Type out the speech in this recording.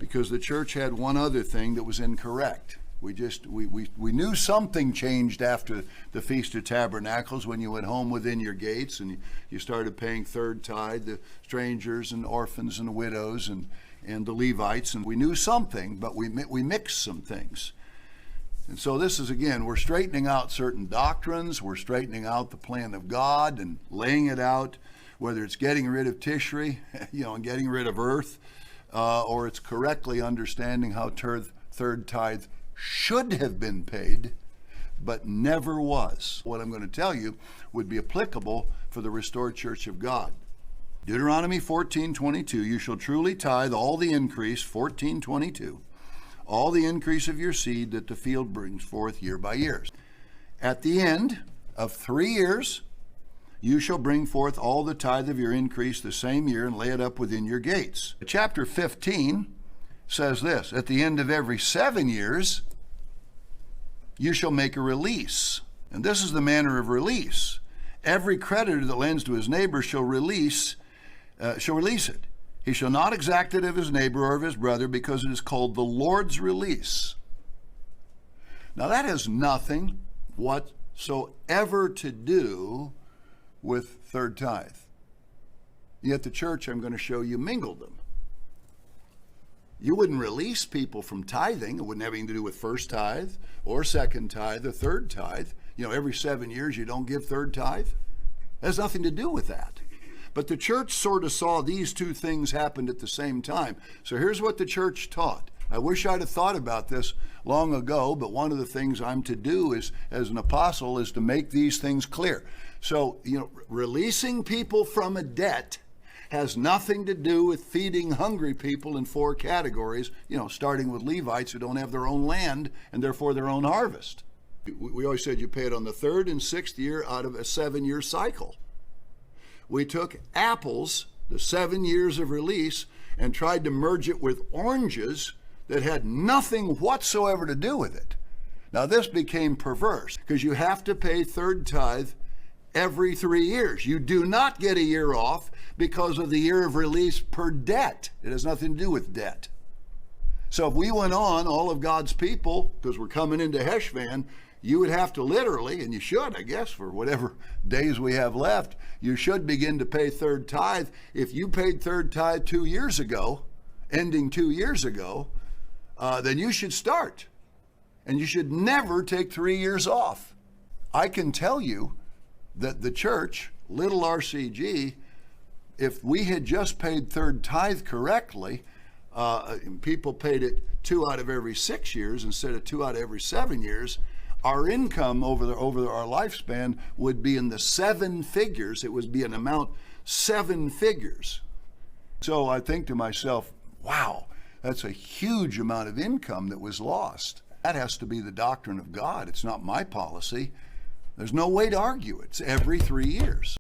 because the church had one other thing that was incorrect. We knew something changed after the Feast of Tabernacles when you went home within your gates and you started paying third tithe, the strangers and orphans and widows and the Levites, and we knew something, but we mixed some things. And so this is, again, we're straightening out certain doctrines, we're straightening out the plan of God and laying it out, whether it's getting rid of Tishri, and getting rid of earth, or it's correctly understanding how third tithe should have been paid, but never was. What I'm going to tell you would be applicable for the restored church of God. Deuteronomy 14:22, you shall truly tithe all the increase, 14:22, all the increase of your seed that the field brings forth year by year. At the end of 3 years, you shall bring forth all the tithe of your increase the same year and lay it up within your gates. Chapter 15 says this, at the end of every 7 years, you shall make a release. And this is the manner of release. Every creditor that lends to his neighbor shall release it. He shall not exact it of his neighbor or of his brother, because it is called the Lord's release. Now that has nothing whatsoever to do with third tithe. Yet the church, I'm going to show you, mingled them. You wouldn't release people from tithing. It wouldn't have anything to do with first tithe or second tithe or third tithe. Every 7 years you don't give third tithe. It has nothing to do with that. But the church sort of saw these two things happened at the same time. So here's what the church taught. I wish I'd have thought about this long ago, but one of the things I'm to do is, as an apostle, is to make these things clear. So, releasing people from a debt has nothing to do with feeding hungry people in 4 categories, starting with Levites who don't have their own land and therefore their own harvest. We always said you pay it on the 3rd and 6th year out of a 7-year cycle. We took apples, the 7 years of release, and tried to merge it with oranges that had nothing whatsoever to do with it. Now this became perverse because you have to pay third tithe every 3 years. You do not get a year off because of the year of release per debt. It has nothing to do with debt. So if we went on, all of God's people, because we're coming into Heshvan, you would have to literally, and you should, I guess, for whatever days we have left, you should begin to pay third tithe. If you paid third tithe 2 years ago, ending 2 years ago, then you should start. And you should never take 3 years off. I can tell you that the church, little RCG, if we had just paid third tithe correctly, people paid it 2 out of every 6 years instead of 2 out of every 7 years, our income over our lifespan would be in the 7 figures. It would be an amount 7 figures. So I think to myself, wow, that's a huge amount of income that was lost. That has to be the doctrine of God. It's not my policy. There's no way to argue it. It's every 3 years.